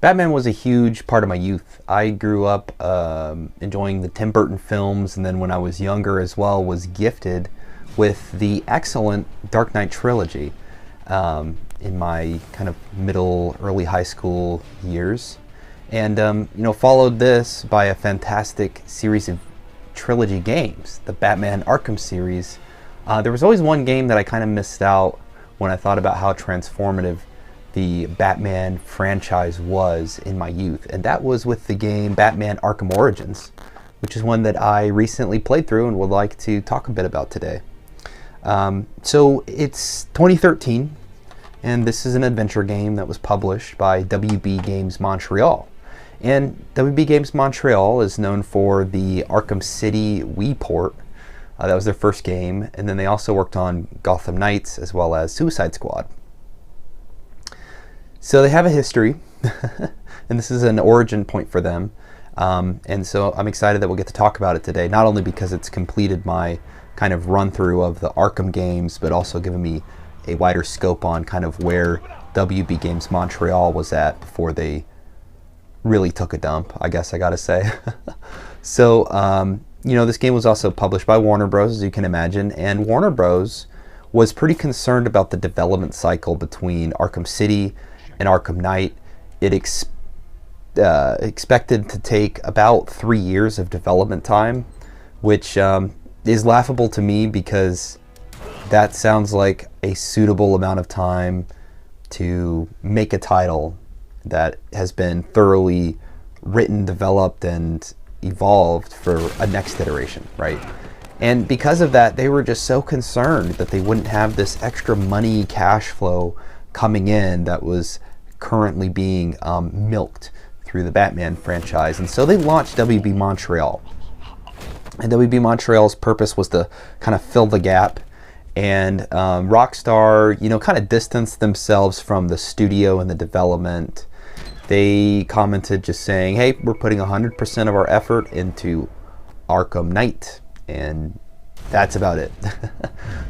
Batman was a huge part of my youth. I grew up enjoying the Tim Burton films, and then when I was younger as well, was gifted with the excellent Dark Knight trilogy in my kind of middle, early high school years. And followed this by a fantastic series of trilogy games, the Batman Arkham series. There was always one game that I kind of missed out when I thought about how transformative the Batman franchise was in my youth, and that was with the game Batman Arkham Origins, which is one that I recently played through and would like to talk a bit about today. So it's 2013, and this is an adventure game that was published by WB Games Montreal. And WB Games Montreal is known for the Arkham City Wii port. That was their first game, and then they also worked on Gotham Knights as well as Suicide Squad. So they have a history, and this is an origin point for them. And so I'm excited that we'll get to talk about it today, not only because it's completed my kind of run through of the Arkham games, but also given me a wider scope on kind of where WB Games Montreal was at before they really took a dump, I guess I gotta say. So, this game was also published by Warner Bros., as you can imagine, and Warner Bros. Was pretty concerned about the development cycle between Arkham City and Arkham Knight. It expected to take about 3 years of development time, which is laughable to me because that sounds like a suitable amount of time to make a title that has been thoroughly written, developed, and evolved for a next iteration, right? And because of that, they were just so concerned that they wouldn't have this extra money cash flow coming in that was currently being milked through the Batman franchise. And so they launched WB Montreal. And WB Montreal's purpose was to kind of fill the gap. And Rockstar, kind of distanced themselves from the studio and the development. They commented just saying, hey, we're putting 100% of our effort into Arkham Knight. And that's about it.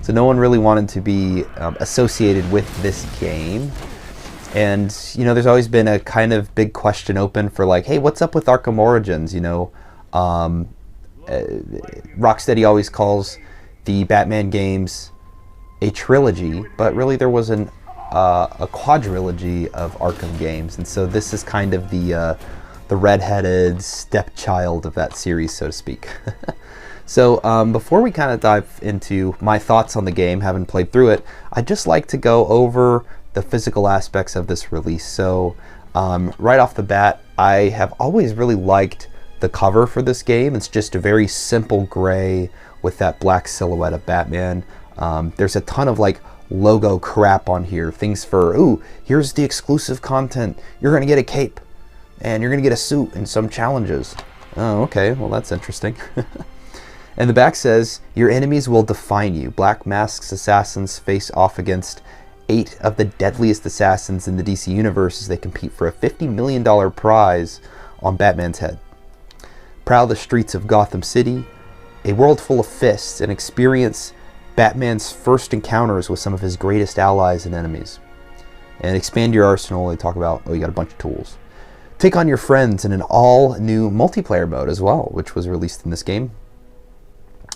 So no one really wanted to be associated with this game. And, there's always been a kind of big question open for like, hey, what's up with Arkham Origins? Rocksteady always calls the Batman games a trilogy, but really there was a quadrilogy of Arkham games. And so this is kind of the redheaded stepchild of that series, so to speak. So before we kind of dive into my thoughts on the game, having played through it, I'd just like to go over the physical aspects of this release. So right off the bat, I have always really liked the cover for this game. It's just a very simple gray with that black silhouette of Batman. There's a ton of like logo crap on here. Things for, ooh, here's the exclusive content. You're going to get a cape and you're going to get a suit and some challenges. Oh, okay. Well, that's interesting. And the back says, your enemies will define you. Black Mask's assassins face off against 8 of the deadliest assassins in the DC universe as they compete for a $50 million prize on Batman's head. Prowl the streets of Gotham City, a world full of fists, and experience Batman's first encounters with some of his greatest allies and enemies. And expand your arsenal. They talk about, you got a bunch of tools. Take on your friends in an all-new multiplayer mode as well, which was released in this game.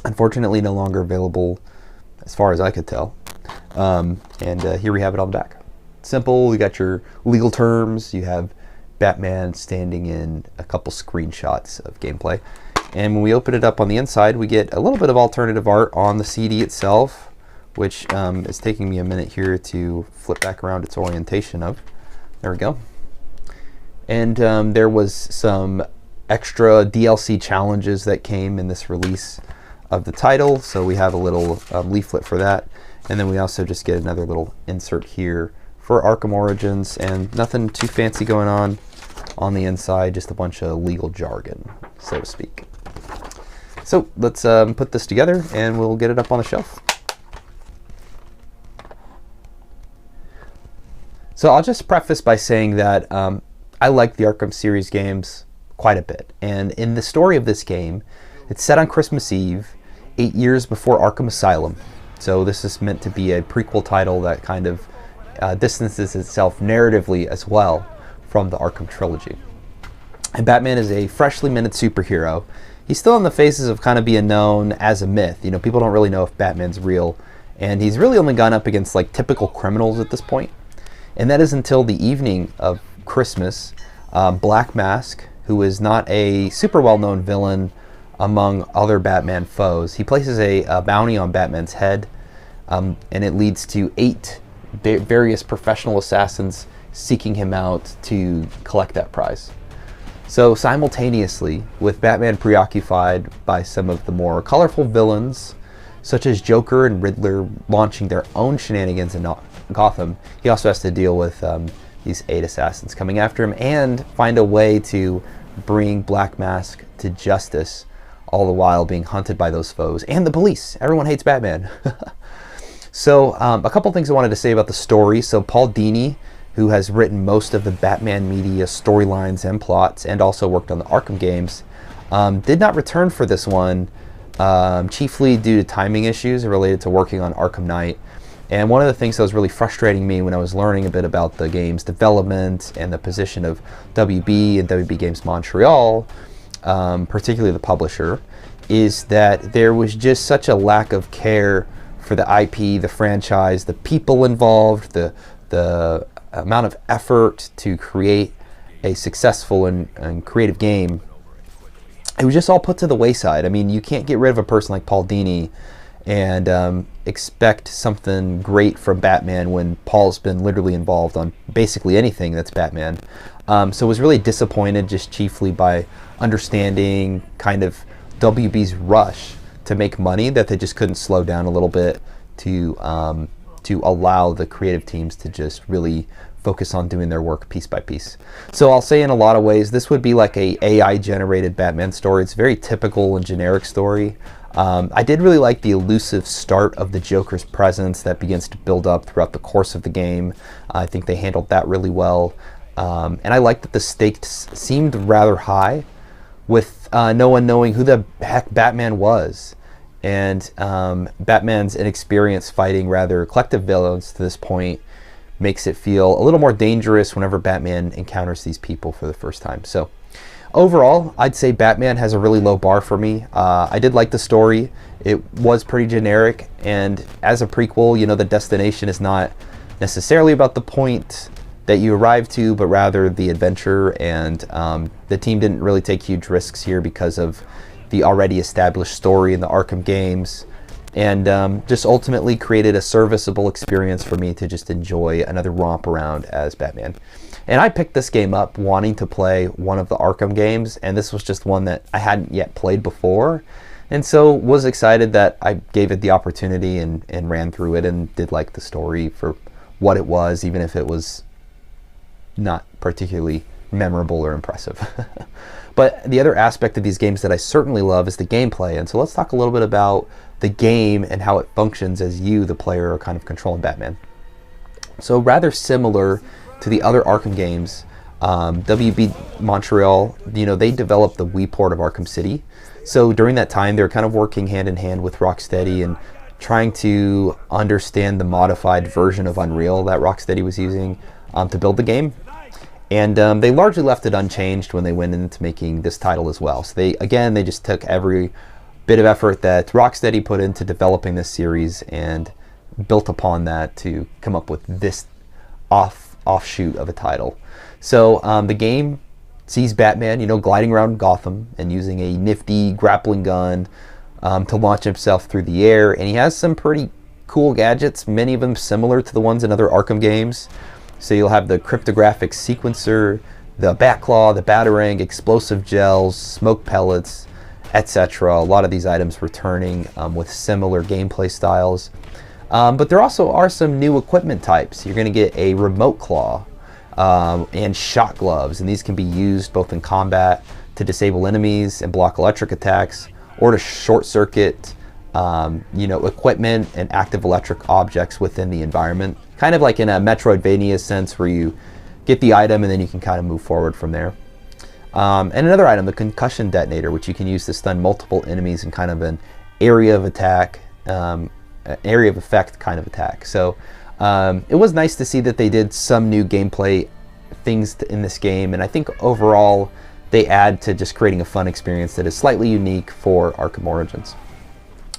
Unfortunately, no longer available as far as I could tell. Here we have it on the back. Simple, you got your legal terms, you have Batman standing in a couple screenshots of gameplay. And when we open it up on the inside, we get a little bit of alternative art on the CD itself, which is taking me a minute here to flip back around its orientation of. There we go. And there was some extra DLC challenges that came in this release of the title, so we have a little leaflet for that, and then we also just get another little insert here for Arkham Origins, and nothing too fancy going on the inside, just a bunch of legal jargon, so to speak. So let's put this together and we'll get it up on the shelf. So I'll just preface by saying that I like the Arkham series games quite a bit, and in the story of this game, it's set on Christmas Eve, 8 years before Arkham Asylum. So this is meant to be a prequel title that kind of distances itself narratively as well from the Arkham trilogy. And Batman is a freshly minted superhero. He's still in the phases of kind of being known as a myth. You know, people don't really know if Batman's real, and he's really only gone up against like typical criminals at this point. And that is until the evening of Christmas. Black Mask, who is not a super well-known villain among other Batman foes, he places a bounty on Batman's head, and it leads to 8 various professional assassins seeking him out to collect that prize. So simultaneously, with Batman preoccupied by some of the more colorful villains, such as Joker and Riddler launching their own shenanigans in Gotham, he also has to deal with these 8 assassins coming after him and find a way to bring Black Mask to justice, all the while being hunted by those foes and the police. Everyone hates Batman. So a couple things I wanted to say about the story. So Paul Dini, who has written most of the Batman media storylines and plots and also worked on the Arkham games, did not return for this one, chiefly due to timing issues related to working on Arkham Knight. And one of the things that was really frustrating me when I was learning a bit about the game's development and the position of WB and WB Games Montreal, particularly the publisher, is that there was just such a lack of care for the IP, the franchise, the people involved, the amount of effort to create a successful and creative game. It was just all put to the wayside. I mean, you can't get rid of a person like Paul Dini and expect something great from Batman when Paul's been literally involved on basically anything that's Batman. So I was really disappointed, just chiefly by understanding kind of WB's rush to make money, that they just couldn't slow down a little bit to allow the creative teams to just really focus on doing their work piece by piece. So I'll say in a lot of ways, this would be like a AI generated Batman story. It's a very typical and generic story. I did really like the elusive start of the Joker's presence that begins to build up throughout the course of the game. I think they handled that really well. And I liked that the stakes seemed rather high, with no one knowing who the heck Batman was. And Batman's inexperience fighting rather collective villains to this point makes it feel a little more dangerous whenever Batman encounters these people for the first time. So overall, I'd say Batman has a really low bar for me. I did like the story. It was pretty generic, and as a prequel, you know, the destination is not necessarily about the point that you arrive to, but rather the adventure, and the team didn't really take huge risks here because of the already established story in the Arkham games, and just ultimately created a serviceable experience for me to just enjoy another romp around as Batman. And I picked this game up wanting to play one of the Arkham games, and this was just one that I hadn't yet played before, and so was excited that I gave it the opportunity and ran through it, and did like the story for what it was, even if it was not particularly memorable or impressive. But the other aspect of these games that I certainly love is the gameplay, and so let's talk a little bit about the game and how it functions as you, the player, are kind of controlling Batman. So rather similar to the other Arkham games, WB Montreal, you know, they developed the Wii port of Arkham City. So during that time, they were kind of working hand in hand with Rocksteady and trying to understand the modified version of Unreal that Rocksteady was using to build the game. And they largely left it unchanged when they went into making this title as well. So they just took every bit of effort that Rocksteady put into developing this series and built upon that to come up with this offshoot of a title. So the game sees Batman, you know, gliding around Gotham and using a nifty grappling gun to launch himself through the air. And he has some pretty cool gadgets, many of them similar to the ones in other Arkham games. So you'll have the cryptographic sequencer, the Batclaw, the Batarang, explosive gels, smoke pellets, etc. A lot of these items returning with similar gameplay styles. But there also are some new equipment types. You're going to get a remote claw and shot gloves, and these can be used both in combat to disable enemies and block electric attacks, or to short circuit equipment and active electric objects within the environment. Kind of like in a Metroidvania sense, where you get the item and then you can kind of move forward from there. And another item, the concussion detonator, which you can use to stun multiple enemies in kind of an area of attack, area of effect kind of attack. So it was nice to see that they did some new gameplay things in this game, and I think overall they add to just creating a fun experience that is slightly unique for Arkham Origins.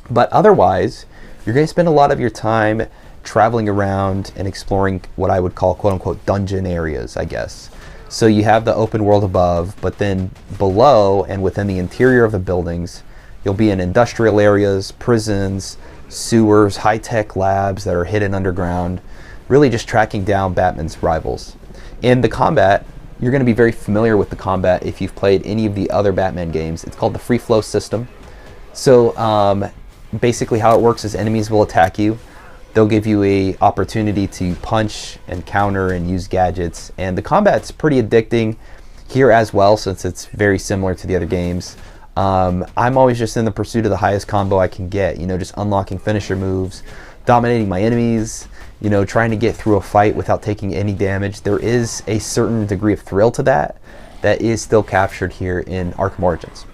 But otherwise, you're going to spend a lot of your time traveling around and exploring what I would call quote-unquote dungeon areas, I guess. So you have the open world above, but then below and within the interior of the buildings, you'll be in industrial areas, prisons, sewers, high-tech labs that are hidden underground, really just tracking down Batman's rivals. In the combat, you're going to be very familiar with the combat if you've played any of the other Batman games. It's called the free flow system. So basically how it works is enemies will attack you. They'll give you a opportunity to punch and counter and use gadgets, and the combat's pretty addicting here as well, since it's very similar to the other games. I'm always just in the pursuit of the highest combo I can get, just unlocking finisher moves, dominating my enemies, trying to get through a fight without taking any damage. There is a certain degree of thrill to that is still captured here in Arkham Origins.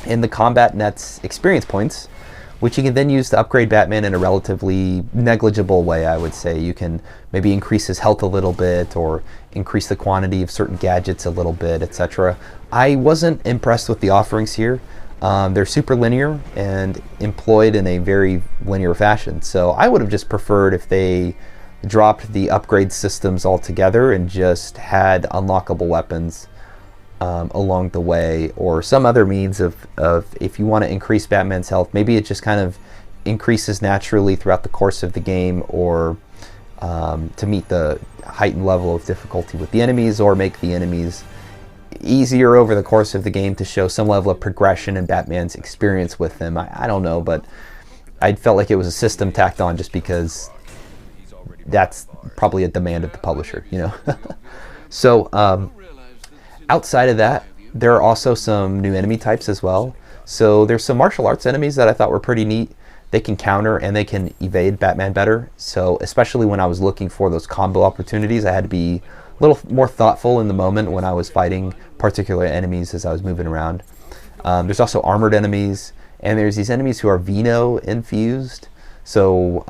In the combat nets experience points, which you can then use to upgrade Batman in a relatively negligible way, I would say. You can maybe increase his health a little bit, or increase the quantity of certain gadgets a little bit, etc. I wasn't impressed with the offerings here. They're super linear and employed in a very linear fashion. So I would have just preferred if they dropped the upgrade systems altogether and just had unlockable weapons along the way, or some other means of if you want to increase Batman's health, maybe it just kind of increases naturally throughout the course of the game, or to meet the heightened level of difficulty with the enemies, or make the enemies easier over the course of the game to show some level of progression in Batman's experience with them. I don't know, but I felt like it was a system tacked on just because that's probably a demand of the publisher, So outside of that, there are also some new enemy types as well. So there's some martial arts enemies that I thought were pretty neat. They can counter and they can evade Batman better. So especially when I was looking for those combo opportunities, I had to be a little more thoughtful in the moment when I was fighting particular enemies as I was moving around. There's also armored enemies, and there's these enemies who are Vino infused. So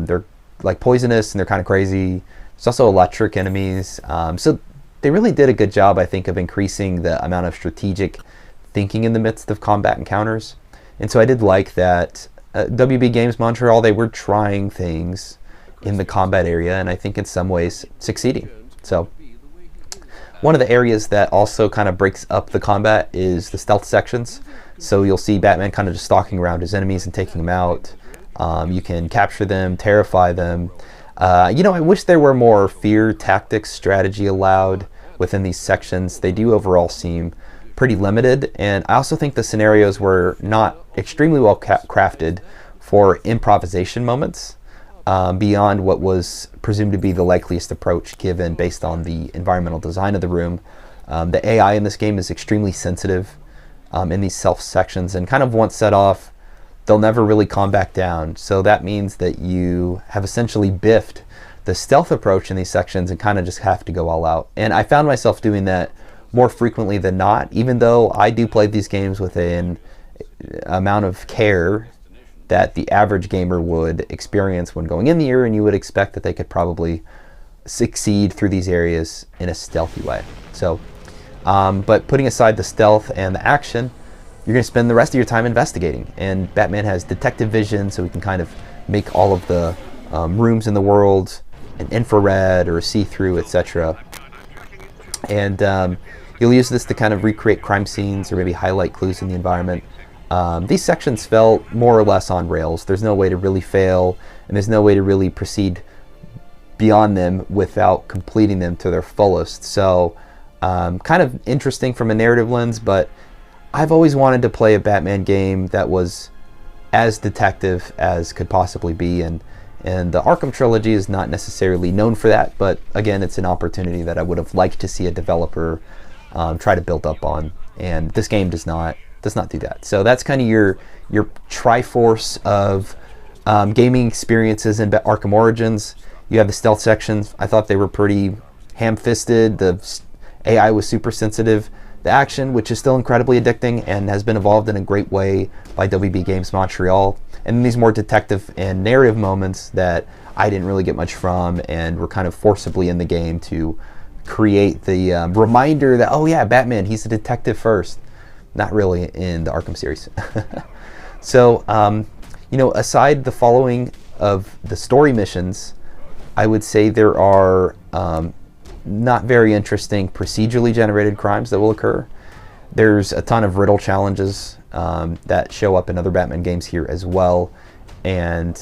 they're like poisonous and they're kind of crazy. There's also electric enemies. So they really did a good job, I think, of increasing the amount of strategic thinking in the midst of combat encounters. And so I did like that WB Games Montreal, they were trying things in the combat area, and I think in some ways succeeding. So one of the areas that also kind of breaks up the combat is the stealth sections. So you'll see Batman kind of just stalking around his enemies and taking them out. You can capture them, terrify them. I wish there were more fear tactics strategy allowed within these sections. They do overall seem pretty limited, and I also think the scenarios were not extremely well crafted for improvisation moments beyond what was presumed to be the likeliest approach given based on the environmental design of the room. The AI in this game is extremely sensitive in these stealth sections, and kind of once set off, they'll never really calm back down. So that means that you have essentially biffed the stealth approach in these sections and kind of just have to go all out. And I found myself doing that more frequently than not, even though I do play these games with an amount of care that the average gamer would experience when going in the area, and you would expect that they could probably succeed through these areas in a stealthy way. So, but putting aside the stealth and the action, you're going to spend the rest of your time investigating. And Batman has detective vision, so he can kind of make all of the rooms in the world an infrared or see-through, etc. And you'll use this to kind of recreate crime scenes or maybe highlight clues in the environment. These sections fell more or less on rails. There's no way to really fail, and there's no way to really proceed beyond them without completing them to their fullest. So kind of interesting from a narrative lens, but I've always wanted to play a Batman game that was as detective as could possibly be, and the Arkham trilogy is not necessarily known for that, but again, it's an opportunity that I would have liked to see a developer try to build up on, and this game does not do that. So that's kind of your triforce of gaming experiences in Arkham Origins. You have the stealth sections. I thought they were pretty ham-fisted. The AI was super sensitive. The action, which is still incredibly addicting and has been evolved in a great way by WB Games Montreal. And then these more detective and narrative moments that I didn't really get much from and were kind of forcibly in the game to create the reminder that, oh yeah, Batman, he's a detective first. Not really in the Arkham series. So, aside the following of the story missions, I would say there are not very interesting procedurally generated crimes that will occur. There's a ton of riddle challenges that show up in other Batman games here as well,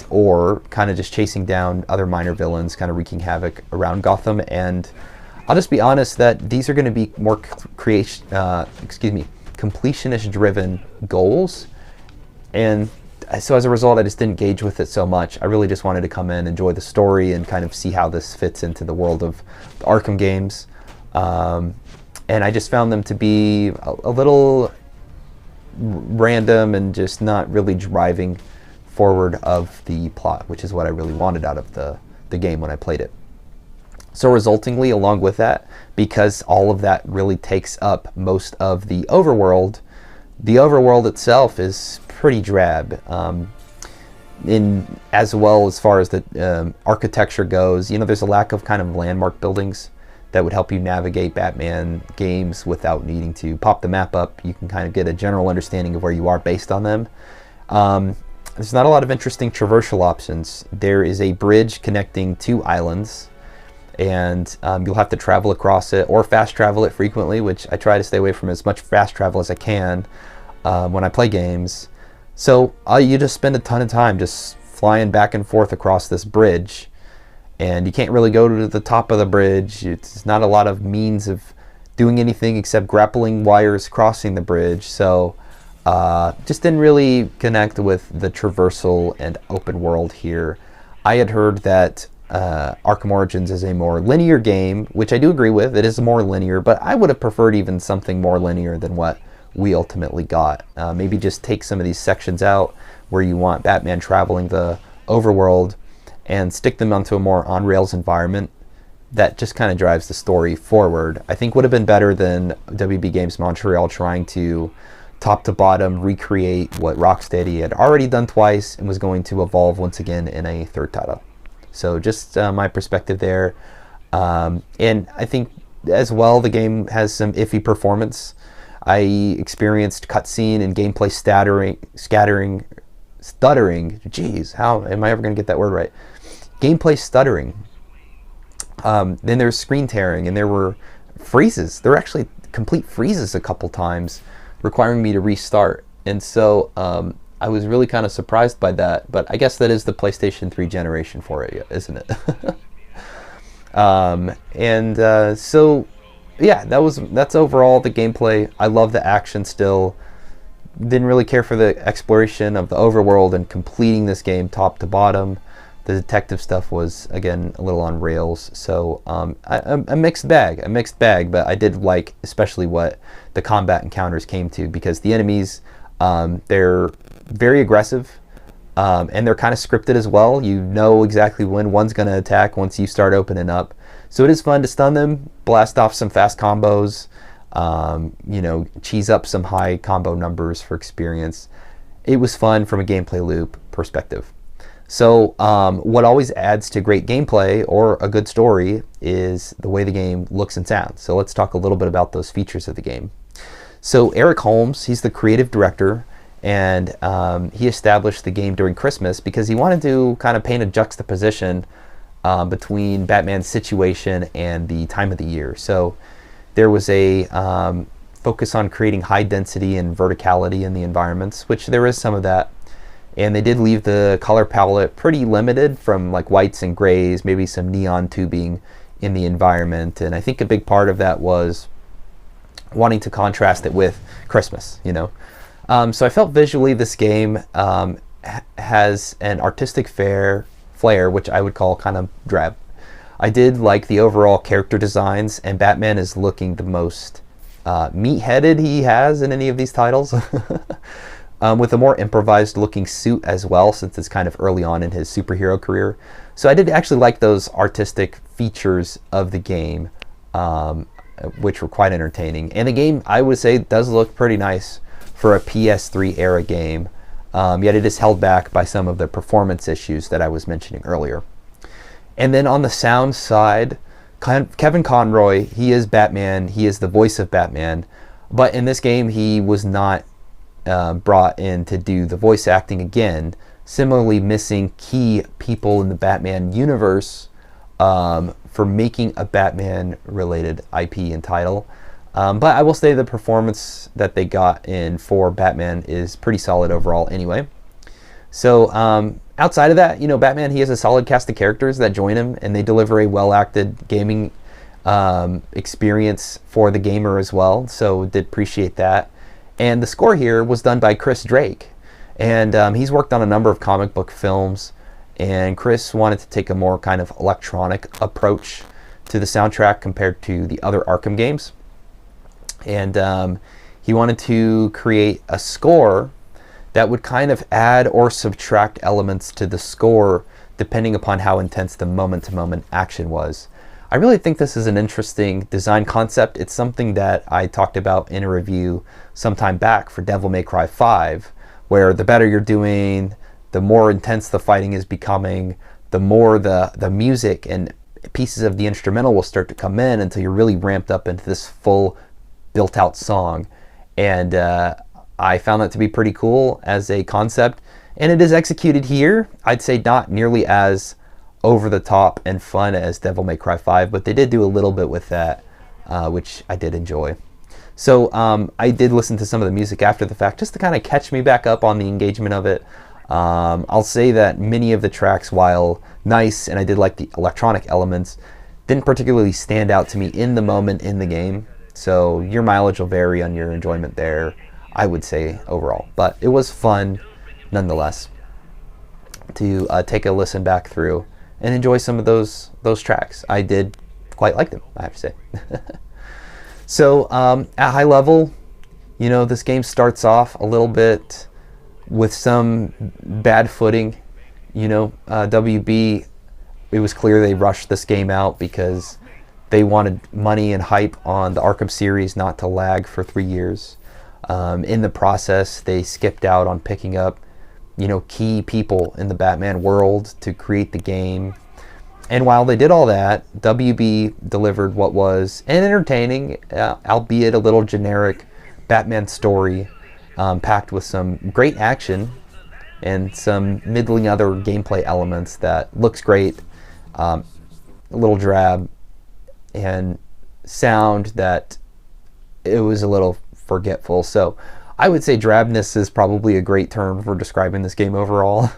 or kind of just chasing down other minor villains, kind of wreaking havoc around Gotham. And I'll just be honest that these are going to be more completionist-driven goals, and so as a result, I just didn't engage with it so much. I really just wanted to come in, enjoy the story, and kind of see how this fits into the world of the Arkham games. And I just found them to be a little random and just not really driving forward of the plot, which is what I really wanted out of the game when I played it. So resultingly, along with that, because all of that really takes up most of the overworld itself is pretty drab. As well as far as the architecture goes, there's a lack of kind of landmark buildings that would help you navigate Batman games without needing to pop the map up. You can kind of get a general understanding of where you are based on them. There's not a lot of interesting traversal options. There is a bridge connecting two islands, and you'll have to travel across it or fast travel it frequently, which I try to stay away from as much fast travel as I can when I play games. So you just spend a ton of time just flying back and forth across this bridge, and you can't really go to the top of the bridge. It's not a lot of means of doing anything except grappling wires crossing the bridge. So just didn't really connect with the traversal and open world here. I had heard that Arkham Origins is a more linear game, which I do agree with. It is more linear, but I would have preferred even something more linear than what we ultimately got. Maybe just take some of these sections out where you want Batman traveling the overworld and stick them onto a more on-rails environment that just kind of drives the story forward. I think would have been better than WB Games Montreal trying to top to bottom recreate what Rocksteady had already done twice and was going to evolve once again in a third title. So just my perspective there. And I think as well the game has some iffy performance. I experienced cutscene and gameplay stuttering. Jeez, how am I ever going to get that word right? Gameplay stuttering. Then there's screen tearing, and there were freezes. There were actually complete freezes a couple times, requiring me to restart. And so I was really kind of surprised by that. But I guess that is the PlayStation 3 generation for it, isn't it? So yeah, that's overall the gameplay. I love the action still. Didn't really care for the exploration of the overworld and completing this game top to bottom. The detective stuff was, again, a little on rails. So a mixed bag, but I did like especially what the combat encounters came to, because the enemies, they're very aggressive, and they're kind of scripted as well. You know exactly when one's going to attack once you start opening up. So it is fun to stun them, blast off some fast combos, cheese up some high combo numbers for experience. It was fun from a gameplay loop perspective. So what always adds to great gameplay or a good story is the way the game looks and sounds. So let's talk a little bit about those features of the game. So Eric Holmes, he's the creative director, and he established the game during Christmas because he wanted to kind of paint a juxtaposition between Batman's situation and the time of the year. So there was a focus on creating high density and verticality in the environments, which there is some of that. And they did leave the color palette pretty limited, from like whites and grays, maybe some neon tubing in the environment. And I think a big part of that was wanting to contrast it with Christmas, So I felt visually this game has an artistic flair, which I would call kind of drab. I did like the overall character designs, and Batman is looking the most meat-headed he has in any of these titles. With a more improvised looking suit as well, since it's kind of early on in his superhero career. So I did actually like those artistic features of the game, which were quite entertaining. And the game, I would say, does look pretty nice for a PS3 era game, yet it is held back by some of the performance issues that I was mentioning earlier. And then on the sound side, Kevin Conroy, he is Batman. He is the voice of Batman. But in this game, he was not brought in to do the voice acting again. Similarly, missing key people in the Batman universe for making a Batman-related IP and title. But I will say the performance that they got in for Batman is pretty solid overall anyway. So outside of that, Batman, he has a solid cast of characters that join him, and they deliver a well-acted gaming experience for the gamer as well. So did appreciate that. And the score here was done by Chris Drake. And he's worked on a number of comic book films. And Chris wanted to take a more kind of electronic approach to the soundtrack compared to the other Arkham games. And he wanted to create a score that would kind of add or subtract elements to the score depending upon how intense the moment-to-moment action was. I really think this is an interesting design concept. It's something that I talked about in a review sometime back for Devil May Cry 5, where the better you're doing, the more intense the fighting is becoming, the more the music and pieces of the instrumental will start to come in until you're really ramped up into this full built-out song. And I found that to be pretty cool as a concept, and it is executed here. I'd say not nearly as over the top and fun as Devil May Cry 5, but they did do a little bit with that, which I did enjoy. So I did listen to some of the music after the fact just to kind of catch me back up on the engagement of it. I'll say that many of the tracks, while nice, and I did like the electronic elements, didn't particularly stand out to me in the moment in the game. So your mileage will vary on your enjoyment there, I would say, overall. But it was fun, nonetheless, to take a listen back through and enjoy some of those tracks. I did quite like them, I have to say. So at high level, this game starts off a little bit with some bad footing. WB, it was clear they rushed this game out because they wanted money and hype on the Arkham series not to lag for 3 years. In the process, they skipped out on picking up, key people in the Batman world to create the game. And while they did all that, WB delivered what was an entertaining, albeit a little generic, Batman story, packed with some great action and some middling other gameplay elements that looks great, a little drab, and sound that it was a little forgetful. So I would say drabness is probably a great term for describing this game overall.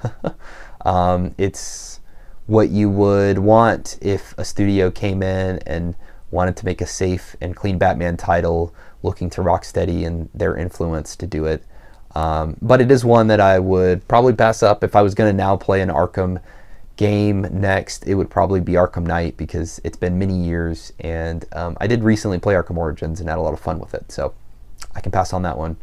It's what you would want if a studio came in and wanted to make a safe and clean Batman title, looking to Rocksteady and their influence to do it. But it is one that I would probably pass up. If I was going to now play an Arkham game next, it would probably be Arkham Knight, because it's been many years, and I did recently play Arkham Origins and had a lot of fun with it, so I can pass on that one.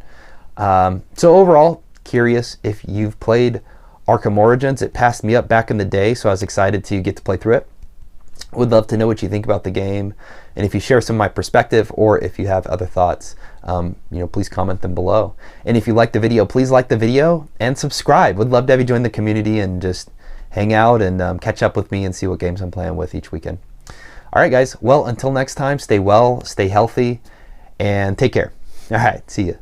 So overall, curious if you've played Arkham Origins. It passed me up back in the day, so I was excited to get to play through it. Would love to know what you think about the game, and if you share some of my perspective, or if you have other thoughts, please comment them below. And if you like the video, please like the video and subscribe. Would love to have you join the community and just hang out and catch up with me and see what games I'm playing with each weekend. All right, guys. Well, until next time, stay well, stay healthy, and take care. All right, see ya.